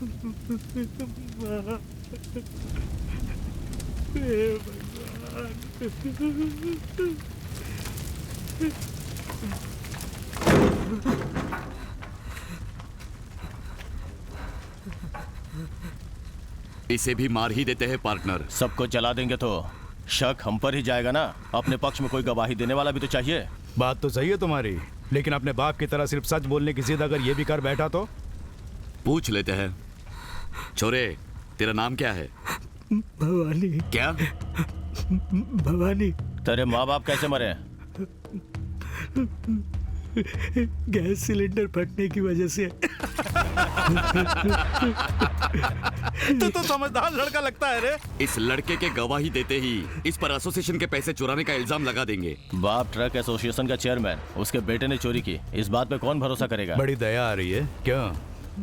हे भगवान। इसे भी मार ही देते हैं पार्टनर। सबको जला देंगे तो शक हम पर ही जाएगा ना। अपने पक्ष में कोई गवाही देने वाला भी तो चाहिए। बात तो सही है तुम्हारी, लेकिन अपने बाप की तरह सिर्फ सच बोलने की जिद अगर ये भी कर बैठा तो? पूछ लेते हैं। छोरे, तेरा नाम क्या है? भवानी। क्या? भवानी। तेरे माँ बाप कैसे मरे? गैस सिलेंडर फटने की वजह से। तो समझदार लड़का लगता है रे। इस लड़के के गवाही देते ही इस पर एसोसिएशन के पैसे चुराने का इल्जाम लगा देंगे। बाप ट्रक एसोसिएशन का चेयरमैन, उसके बेटे ने चोरी की, इस बात पे कौन भरोसा करेगा? बड़ी दया आ रही है क्या?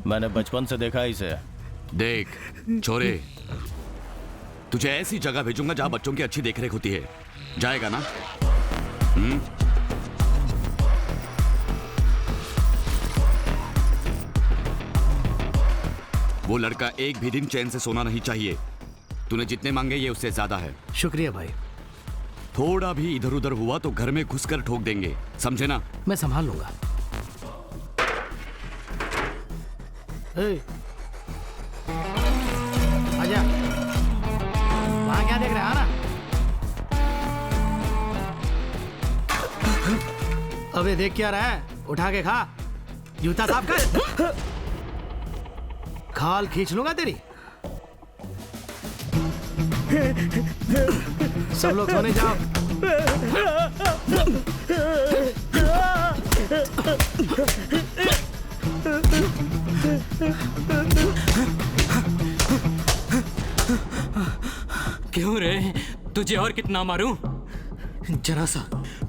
मैंने बचपन से देखा है इसे। देख छोरे, तुझे ऐसी जगह भेजूंगा जहां बच्चों की अच्छी देखरेख होती है। जाएगा ना? वो लड़का एक भी दिन चैन से सोना नहीं चाहिए। तूने जितने मांगे ये उससे ज्यादा है। शुक्रिया भाई। थोड़ा भी इधर उधर हुआ तो घर में घुसकर ठोक देंगे, समझे ना? मैं संभाल लूंगा। आजा, वहां क्या देख रहा है ना? अबे देख क्या रहा है? उठा के खा। जूता साफ कर। खाल खींच लूंगा तेरी। सब लोग सोने जाओ। क्यों रे? तुझे और कितना मारूं? जरा सा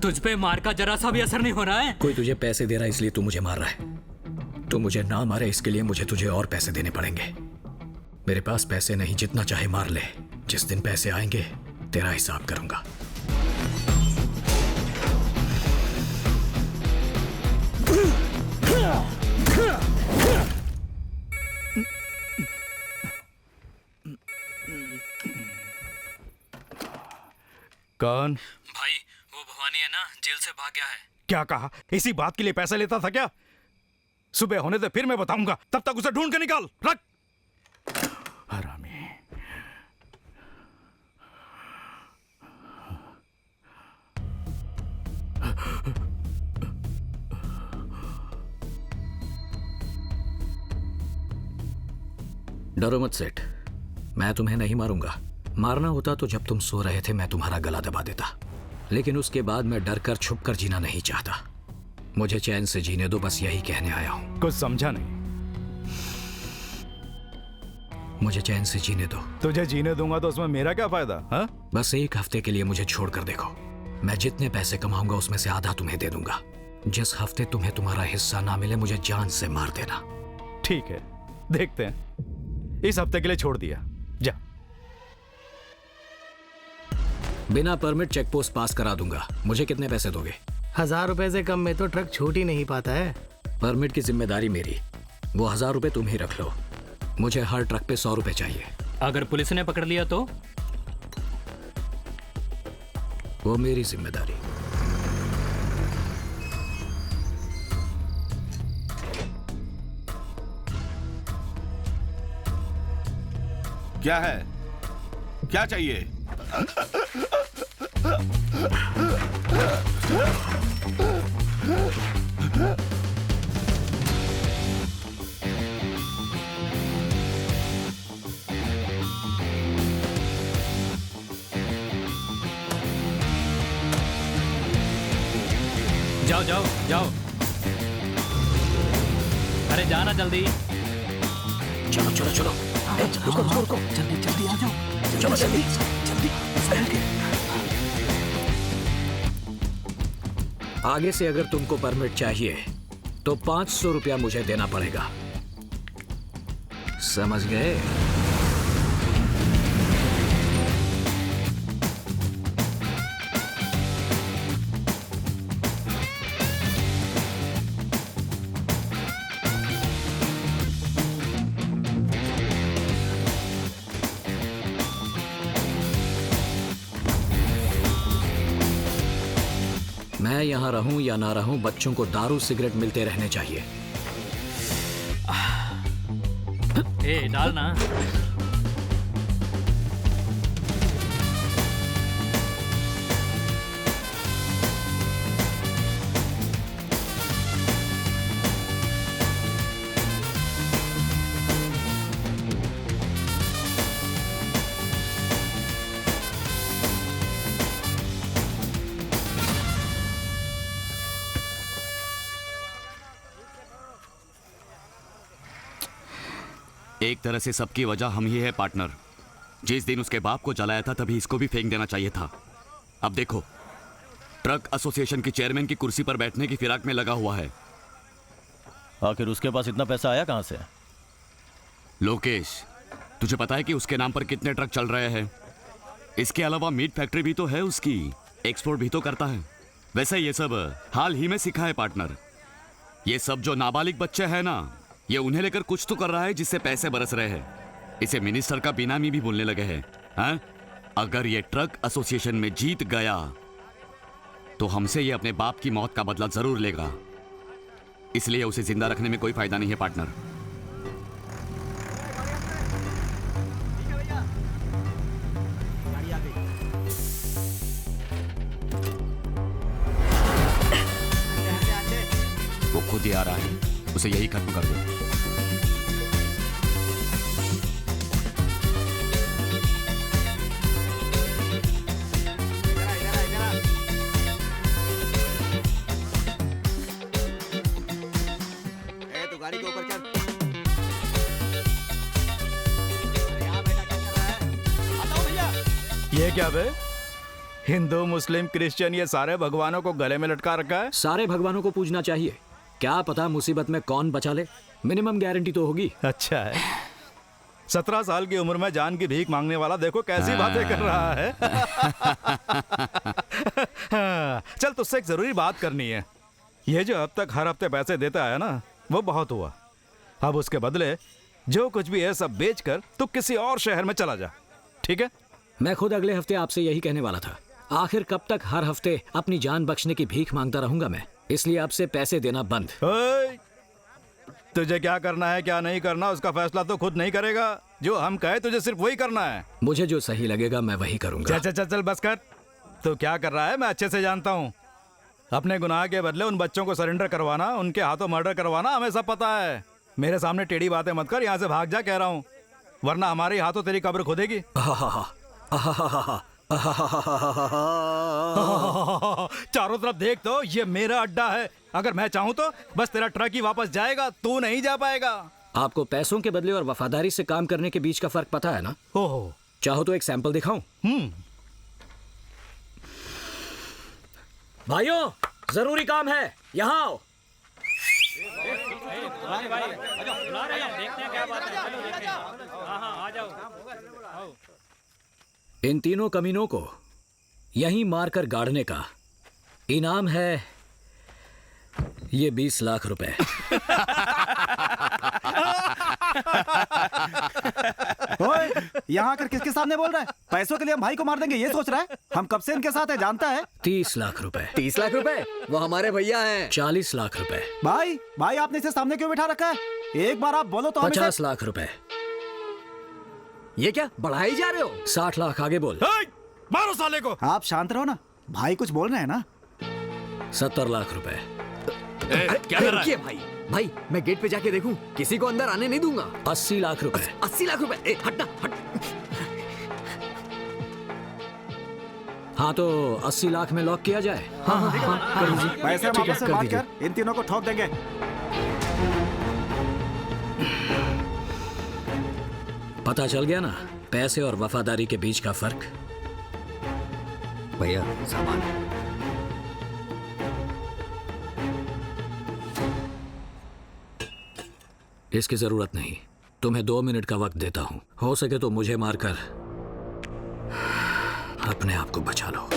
तुझ पे मार का जरा सा भी असर नहीं हो रहा है? कोई तुझे पैसे दे रहा है इसलिए तू मुझे मार रहा है। तू मुझे ना मारे इसके लिए मुझे तुझे और पैसे देने पड़ेंगे। मेरे पास पैसे नहीं, जितना चाहे मार ले। जिस दिन पैसे आएंगे तेरा हिसाब करूंगा। कौन? भाई वो भवानी है ना, जेल से भाग गया है। क्या कहा? इसी बात के लिए पैसा लेता था क्या? सुबह होने दे, फिर मैं बताऊंगा। तब तक उसे ढूंढ के निकाल। रख। हरामी। डरो मत सेठ, मैं तुम्हें नहीं मारूंगा। मारना होता तो जब तुम सो रहे थे मैं तुम्हारा गला दबा देता, लेकिन उसके बाद मैं डर कर छुप कर जीना नहीं चाहता। मुझे चैन से जीने दो, बस यही कहने आया हूं। कुछ समझा नहीं। मुझे चैन से जीने दो। तुझे जीने दूंगा तो उसमें मेरा क्या फायदा? हा? बस एक हफ्ते के लिए मुझे छोड़ कर देखो। मैं जितने पैसे कमाऊंगा उसमें से आधा तुम्हें दे दूंगा। जिस हफ्ते तुम्हें तुम्हारा हिस्सा ना मिले मुझे जान से मार देना। ठीक है, देखते हैं। इस हफ्ते के लिए छोड़ दिया, जा। बिना परमिट चेक पोस्ट पास करा दूंगा। मुझे कितने पैसे दोगे? 1000 रुपए से कम में तो ट्रक छूट ही नहीं पाता है। परमिट की जिम्मेदारी मेरी। वो 1000 रुपए तुम ही रख लो। मुझे हर ट्रक पे 100 रुपए चाहिए। अगर पुलिस ने पकड़ लिया तो? वो मेरी जिम्मेदारी। क्या है? क्या चाहिए? जाओ जाओ जाओ, अरे जाना जल्दी। चलो चलो चलो, रुको रुको रुको, जल्दी जल्दी आ जाओ। चलो जल्दी जल्दी आगे से अगर तुमको परमिट चाहिए तो 500 रुपया मुझे देना पड़ेगा, समझ गए? मैं यहाँ रहूं या ना रहूं, बच्चों को दारू सिगरेट मिलते रहने चाहिए। ए डाल ना। एक तरह से सबकी वजह हम ही है पार्टनर। जिस दिन उसके बाप को जलाया था तभी इसको भी फेंक देना चाहिए था। अब देखो, ट्रक एसोसिएशन की चेयरमैन की कुर्सी पर बैठने की फिराक में लगा हुआ है। आखिर उसके पास इतना पैसा आया कहां से? लोकेश, तुझे पता है कि उसके नाम पर कितने ट्रक चल रहे हैं? इसके अलावा मीट फैक्ट्री भी तो है उसकी, एक्सपोर्ट भी तो करता है। वैसे ये सब हाल ही में सीखा है पार्टनर। ये सब जो नाबालिग बच्चे हैं ना, ये उन्हें लेकर कुछ तो कर रहा है जिससे पैसे बरस रहे हैं। इसे मिनिस्टर का बेनामी भी बोलने लगे हैं। हाँ? अगर ये ट्रक एसोसिएशन में जीत गया तो हमसे ये अपने बाप की मौत का बदला जरूर लेगा। इसलिए उसे जिंदा रखने में कोई फायदा नहीं है पार्टनर। वो खुद ही आ रहा है, उसे यही खत्म कर दो। गाड़ी के ऊपर चल। ये क्या बे? हिंदू मुस्लिम क्रिश्चियन ये सारे भगवानों को गले में लटका रखा है। सारे भगवानों को पूजना चाहिए, क्या पता मुसीबत में कौन बचा ले। मिनिमम गारंटी तो होगी। अच्छा है। 17 साल की उम्र में जान की भीख मांगने वाला देखो कैसी बातें कर रहा है। चल, तुझसे एक जरूरी बात करनी है। ये जो अब तक हर हफ्ते पैसे देता है ना, वो बहुत हुआ। अब उसके बदले जो कुछ भी है सब बेचकर तू किसी और शहर में चला जा, ठीक है? मैं खुद अगले हफ्ते आपसे यही कहने वाला था। आखिर कब तक हर हफ्ते अपनी जान बख्शने की भीख मांगता रहूंगा मैं? इसलिए आपसे पैसे देना बंद। ओए, तुझे क्या करना है क्या नहीं करना उसका फैसला तो खुद नहीं करेगा। जो हम कहे तुझे सिर्फ वही करना है। मुझे जो सही लगेगा मैं वही करूंगा। चल चल चल बस कर। तो क्या कर रहा है मैं अच्छे से जानता हूँ। अपने गुनाह के बदले उन बच्चों को सरेंडर करवाना, उनके हाथों मर्डर करवाना हमें सब पता है। मेरे सामने टेढ़ी बातें मत कर, यहाँ से भाग जा कह रहा हूँ, वरना हमारे हाथों तेरी कब्र खुदेगी। चारों तरफ देख तो ये मेरा अड्डा है। अगर मैं चाहूँ तो बस तेरा ट्रक ही वापस जाएगा, तू नहीं जा पाएगा। आपको पैसों के बदले और वफादारी से काम करने के बीच का फर्क पता है ना? ओहो, चाहो तो एक सैंपल दिखाऊं? भाइयों, जरूरी काम है, यहाँ आओ। इन तीनों कमीनों को यहीं मारकर गाड़ने का इनाम है ये 20 लाख रुपए। ओए, यहाँ आकर किसके सामने बोल रहा है? पैसों के लिए हम भाई को मार देंगे ये सोच रहा है? हम कब से इनके साथ है जानता है? 30 लाख रुपए। 30 लाख रुपए? वो हमारे भैया हैं। 40 लाख रुपए। भाई भाई आपने इसे सामने क्यों बिठा रखा है? एक बार आप बोलो तो हम 50 लाख रुपए। ये क्या बढ़ाई जा रहे हो? 60 लाख, आगे बोल। मारो साले को। आप शांत रहो ना, भाई कुछ बोल रहे हैं ना। 70 लाख रुपए। क्या कर रहा है? भाई भाई मैं गेट पे जाके देखूं, किसी को अंदर आने नहीं दूंगा। 80 लाख रुपए। 80 लाख रुपए? ए, हटना हट। हाँ तो 80 लाख में लॉक किया जाए। हाँ, कर लीजिए। पैसे हम ठीक है, आपस में कर बात दीजिए। कर इन तीनों को ठोक देंगे। पता चल गया ना पैसे और वफादारी के बीच का फर्क। भैया सामान। इसकी जरूरत नहीं, तुम्हें 2 मिनट का वक्त देता हूं। हो सके तो मुझे मारकर अपने आप को बचा लो।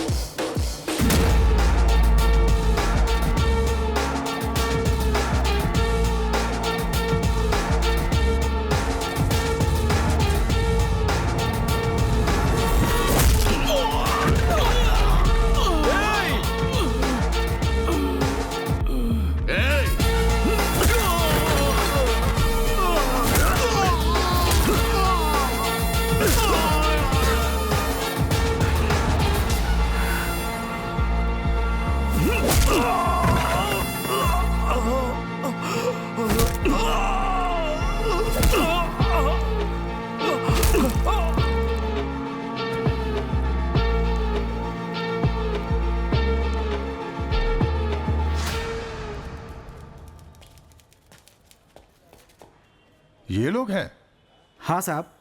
ये लोग हैं? हाँ साहब।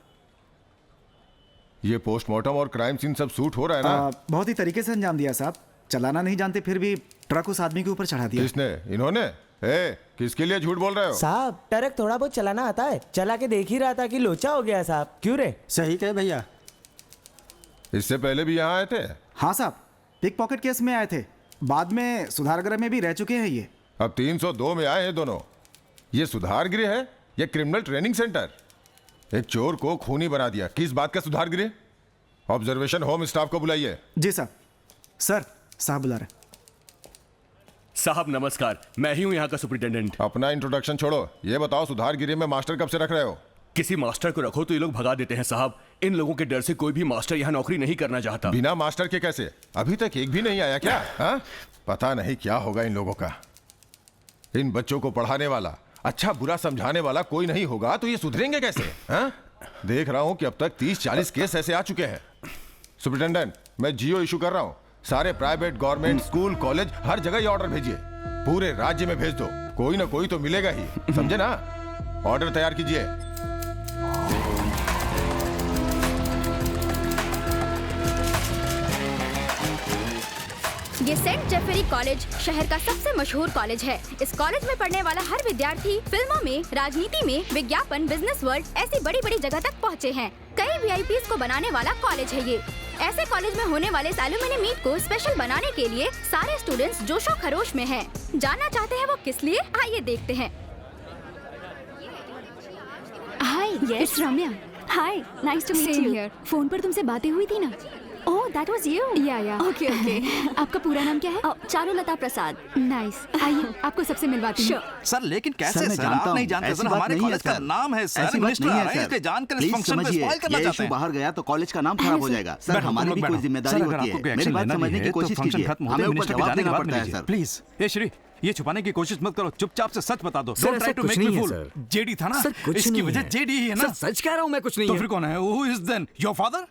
ये पोस्टमार्टम और क्राइम सीन सब सूट हो रहा है ना? बहुत ही तरीके से अंजाम दिया साहब। चलाना नहीं जानते फिर भी ट्रक उस आदमी के ऊपर चढ़ा दिया। किसने? इन्होंने? किसके लिए झूठ बोल रहे हो? साहब ट्रक थोड़ा बहुत चलाना आता है, चला के देख ही रहा था कि लोचा हो गया साहब। क्यों रे? सही कहे भैया। इससे पहले भी यहाँ आए थे? हाँ साहब, पिक पॉकेट केस में आए थे, बाद में सुधार गृह में भी रह चुके हैं ये। अब 302 में आए हैं दोनों। ये सुधार गृह है या क्रिमिनल ट्रेनिंग सेंटर? एक चोर को खूनी बना दिया, किस बात का सुधार गृह? ऑब्जर्वेशन होम स्टाफ को बुलाइए। जी साहब। सर साहब बुला रहे। साहब नमस्कार, मैं ही हूँ यहाँ का सुपरिटेंडेंट। अपना इंट्रोडक्शन छोड़ो, ये बताओ सुधार गृह में मास्टर कब से रख रहे हो? किसी मास्टर को रखो तो ये लोग भगा देते हैं साहब। इन लोगों के डर से कोई भी मास्टर यहाँ नौकरी नहीं करना चाहता। बिना मास्टर के कैसे? अभी तक एक भी नहीं आया क्या? हा? पता नहीं क्या होगा इन लोगों का। इन बच्चों को पढ़ाने वाला, अच्छा बुरा समझाने वाला कोई नहीं होगा तो ये सुधरेंगे कैसे? हा? देख रहा हूं कि अब तक 30-40 केस ऐसे आ चुके हैं। सुपरिटेंडेंट, मैं जीओ इशू कर रहा हूं। सारे प्राइवेट, गवर्नमेंट, स्कूल, कॉलेज हर जगह ये ऑर्डर भेजिए। पूरे राज्य में भेज दो, कोई ना कोई तो मिलेगा ही, समझे ना? ऑर्डर तैयार कीजिए। ये सेंट जेफरी कॉलेज शहर का सबसे मशहूर कॉलेज है। इस कॉलेज में पढ़ने वाला हर विद्यार्थी फिल्मों में, राजनीति में, विज्ञापन, बिजनेस वर्ल्ड ऐसी बड़ी बड़ी जगह तक पहुँचे हैं। कई वीआईपीज़ को बनाने वाला कॉलेज है ये। ऐसे कॉलेज में होने वाले एलुमनी मीट को स्पेशल बनाने के लिए सारे स्टूडेंट्स जोशो खरोश में हैं। जानना चाहते हैं वो किस लिए? आइए देखते हैं। Hi, it's Ramya. Hi, nice to meet you. Phone पर तुमसे बातें हुई थी ना? Oh, that was you. Yeah okay okay. आपका पूरा नाम क्या है? चारुलता प्रसाद। नाइस। आइए आपको सबसे मिलवाती हूँ। सर लेकिन कैसे सर? आप नहीं जानते सर, हमारे कॉलेज का नाम है सर। मिनिस्टर आ रहे हैं, इसके जानकर इस फंक्शन में स्पॉइल करना चाहते हैं। बाहर गया तो कॉलेज का नाम खराब हो जाएगा सर। हमारी भी कोई जिम्मेदारी होती है। मेरी बात समझने की कोशिश कीजिए। हमें ऊपर जवाब देना पड़ता है सर। प्लीज ए श्री, ये छुपाने की कोशिश मत करो, चुपचाप से सच बता दो। Don't try to make me fool. JD था ना, इसकी वजह जेडी ही है ना। सच कह रहा हूँ मैं, कुछ नहीं है। तो फिर कौन है? Who is then? Your father?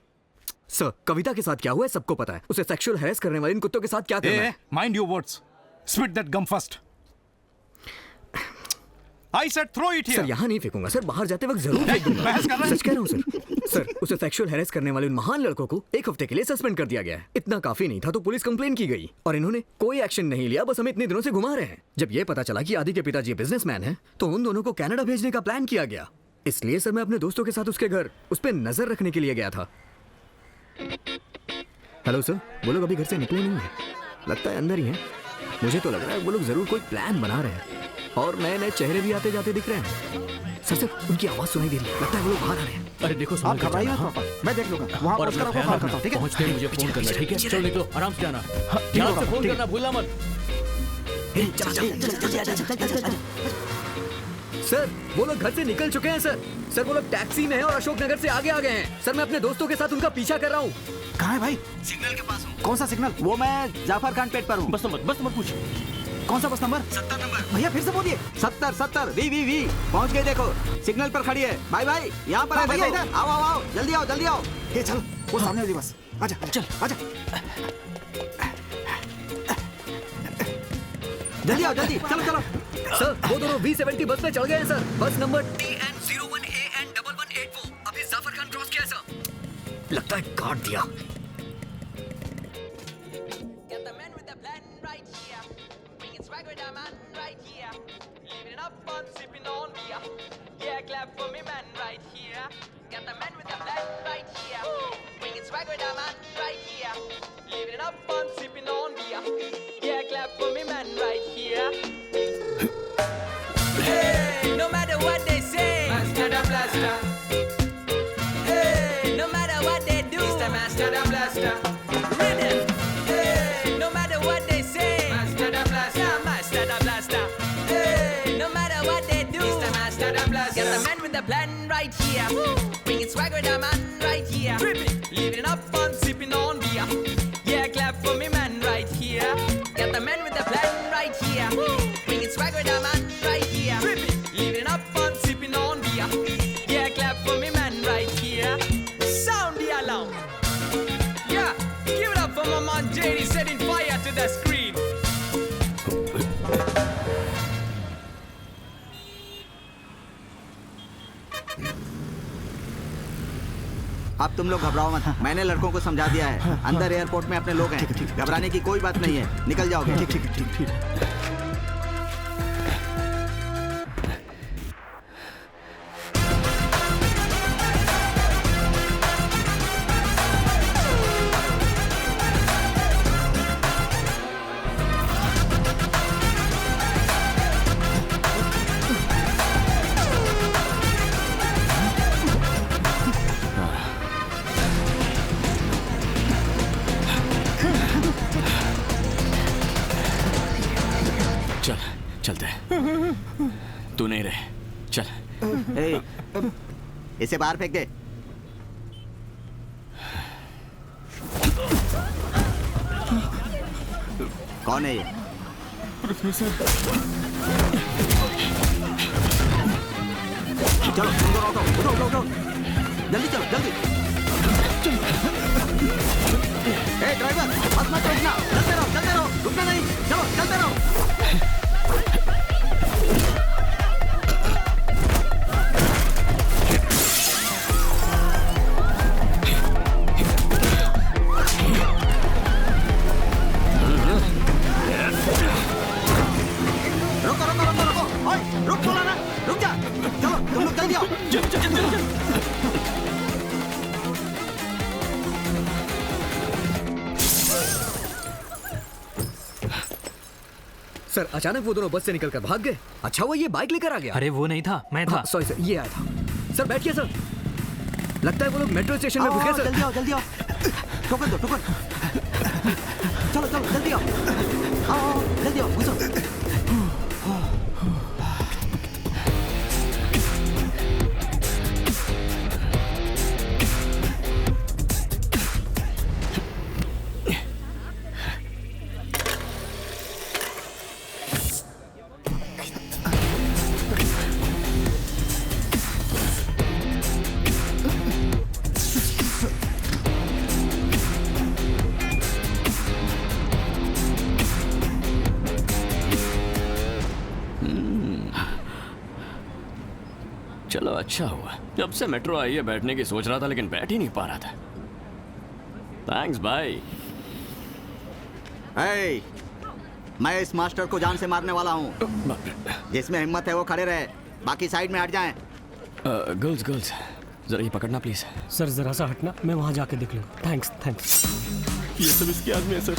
Sir, Kavita के साथ क्या हुआ है सबको पता है। उसे सेक्सुअल हैरेस करने वाले इन कुत्तों के साथ क्या करना है? Mind your words. Spit that gum first. I said throw it here. Sir यहाँ नहीं फेंकूंगा सर, बाहर जाते वक्त जरूर फेंक दूंगा। सच कह रहा हूँ सर। सर, उसे सेक्सुअल हैरेस करने वाले उन महान लड़कों को 1 हफ्ते के लिए सस्पेंड कर दिया गया है। इतना काफी नहीं था तो पुलिस कंप्लेन की गई और इन्होंने कोई एक्शन नहीं लिया, बस हमें इतने दिनों से घुमा रहे हैं। जब ये पता चला कि आदि के पिताजी बिजनेसमैन हैं तो उन दोनों को कनाडा भेजने का प्लान किया गया। इसलिए सर मैं अपने दोस्तों के साथ उसके घर उस पर नजर रखने के लिए गया था। हेलो सर, वो लोग अभी घर से निकले नहीं हैं, लगता है अंदर ही हैं। मुझे तो लग रहा है वो लोग जरूर कोई प्लान बना रहे हैं और नए नए चेहरे भी आते जाते दिख रहे हैं। सर उनकी आवाज सुनाई दे रही है, लगता है वो लोग बाहर आ रहे हैं। अरे देखो, आप घबराइए मत पापा, मैं देख लूंगा। वहाँ पहुंचकर आपको कॉल करता हूँ, ठीक है? पहुंचते ही मुझे फोन करना, ठीक है? चलो निकलो, आराम से जाना। ध्यान से फोन करना भूलना मत। सर वो लोग घर से निकल चुके हैं सर। सर वो लोग टैक्सी में हैं और अशोकनगर से आगे आ गए हैं। सर मैं अपने दोस्तों के साथ उनका पीछा कर रहा हूँ। कहाँ है भाई? सिग्नल के पास हूँ। कौन सा सिग्नल? वो मैं जाफर खान पेट पर हूँ। बस नंबर पूछ। कौन सा बस नंबर? 70 नंबर। भैया फिर से बोलिए। 70 वी पहुँच गए। देखो सिग्नल पर खड़ी है। भाई यहाँ पर है। भैया इधर आओ, जल्दी आओ। ये चलो, वो सामने वाली बस। आजा चल, आजा जल्दी आओ, चलो। सर वो दोनों V70 बस में चढ़ गए हैं सर। बस नंबर TN01AN1184 अभी जाफर खान क्रॉस किया है सर। लगता है काट दिया। Hey, no matter what they say, Master the Blaster. Hey, no matter what they do, it's the Master the Blaster. Rhythm. Hey, no matter what they say, Master the Blaster. Yeah, Master the Blaster. Hey, no matter what they do, it's the Master the Blaster. Got the man with the plan right here. Bringing swag with the man right here. Living it up fun, sipping on beer. Yeah, clap for me, man, right here. Got the man with the plan right here. Bringing swag with the man right here. Living it up fun, sipping on beer. Yeah, clap for me, man, right here. Sound the alarm. Yeah, give it up for my man JD setting fire to the screen. अब तुम लोग घबराओ मत, मैंने लड़कों को समझा दिया है। अंदर एयरपोर्ट में अपने लोग हैं, घबराने की कोई बात नहीं है, निकल जाओगे। ठीक। चलते हैं। तू नहीं रहे, चल। इसे बाहर फेंक दे। कौन है ये? प्रोफेसर। चलो उठो, जल्दी चलो, जल्दी। ड्राइवर, बस मत रुकना, चलते रहो, रुकना नहीं, चलो चलते रहो। सर अचानक वो दोनों बस से निकलकर भाग गए। अच्छा वो ये बाइक लेकर आ गया। अरे वो नहीं था, मैं था। सॉरी सर, ये आया था। सर बैठिए सर। लगता है वो लोग मेट्रो स्टेशन में घुस गए सर। जल्दी आओ। टोकन दो, टोकन। चलो जल्दी आओ, जल्दी आओ, घुसो। चलो अच्छा हुआ, जब से मेट्रो आई है बैठने की सोच रहा था लेकिन बैठ ही नहीं पा रहा था। थैंक्स भाई। मैं इस मास्टर को जान से मारने वाला हूँ। जिसमें हिम्मत है वो खड़े रहे, बाकी साइड में हट जाएं। गर्ल्स जरा ये पकड़ना प्लीज। सर जरा सा हटना, मैं वहां जाके देख लूँ। थैंक्स। ये सब इसके आदमी है सर।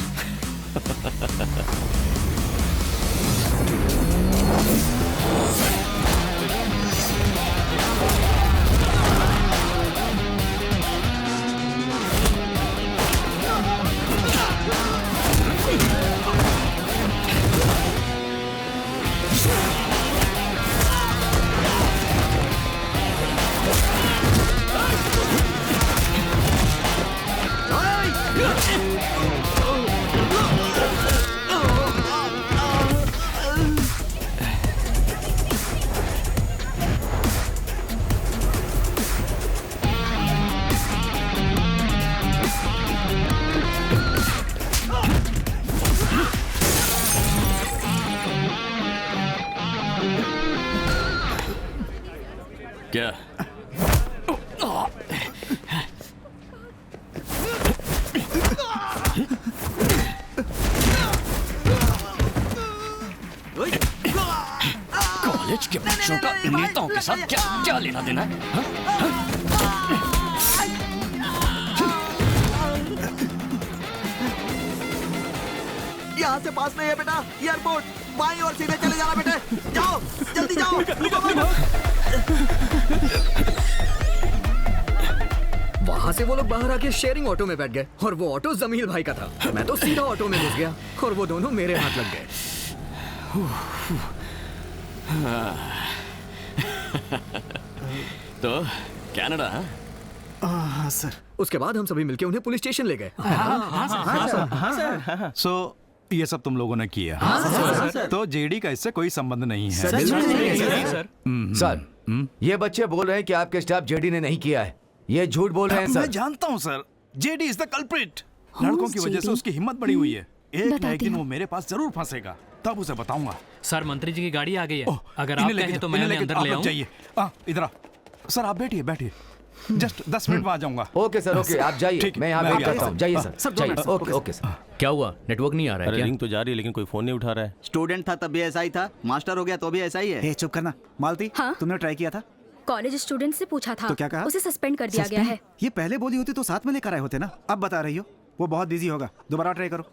क्या? कॉलेज के बच्चों का नेताओं के साथ क्या लेना देना है? यहाँ से पास में है बेटा एयरपोर्ट, बाईं ओर सीधे चले जाना बेटे। जाओ जल्दी जाओ। वहां से वो लोग बाहर आके शेयरिंग ऑटो में बैठ गए और वो ऑटो जमील भाई का था। मैं तो सीधा ऑटो में घुस गया और वो दोनों मेरे हाथ लग गए। तो कनाडा? हाँ सर। उसके बाद हम सभी मिलके उन्हें पुलिस स्टेशन ले गए। सो ये सब तुम लोगों ने किया? तो जेडी का इससे कोई संबंध नहीं है। सर ये बच्चे बोल रहे हैं कि आपके स्टाफ जेडी ने नहीं किया है। ये झूठ बोल रहे हैं सर। मैं जानता हूँ sir, JD is the culprit. लड़कों की वजह से उसकी हिम्मत बढ़ी हुई है। एक ना एक दिन वो मेरे पास जरूर फंसेगा, तब उसे बताऊंगा। सर मंत्री जी की गाड़ी आ गई है, अगर आप कहें तो मैं अंदर ले आऊं। चाहिए इधर। सर आप बैठिए। जस्ट 10 मिनट में आ जाऊंगा। ओके सर, ओके, आप जाइए, मैं यहाँ वेट करता हूँ। जाइए सर, जाइए। Okay okay sir. क्या हुआ, नेटवर्क नहीं आ रहा है क्या? रिंग तो जा रही है लेकिन कोई फोन नहीं उठा रहा है। स्टूडेंट था तब भी ऐसा ही था, मास्टर हो गया तो भी ऐसा ही है। चुप करना। मालती, तुमने ट्राई किया था? कॉलेज स्टूडेंट से पूछा था तो क्या कहा? उसे सस्पेंड कर दिया गया है। ये पहले बोली होती तो साथ में लेकर आए होते ना। अब बता रही हो वो बहुत बिजी होगा, दोबारा ट्राई करो।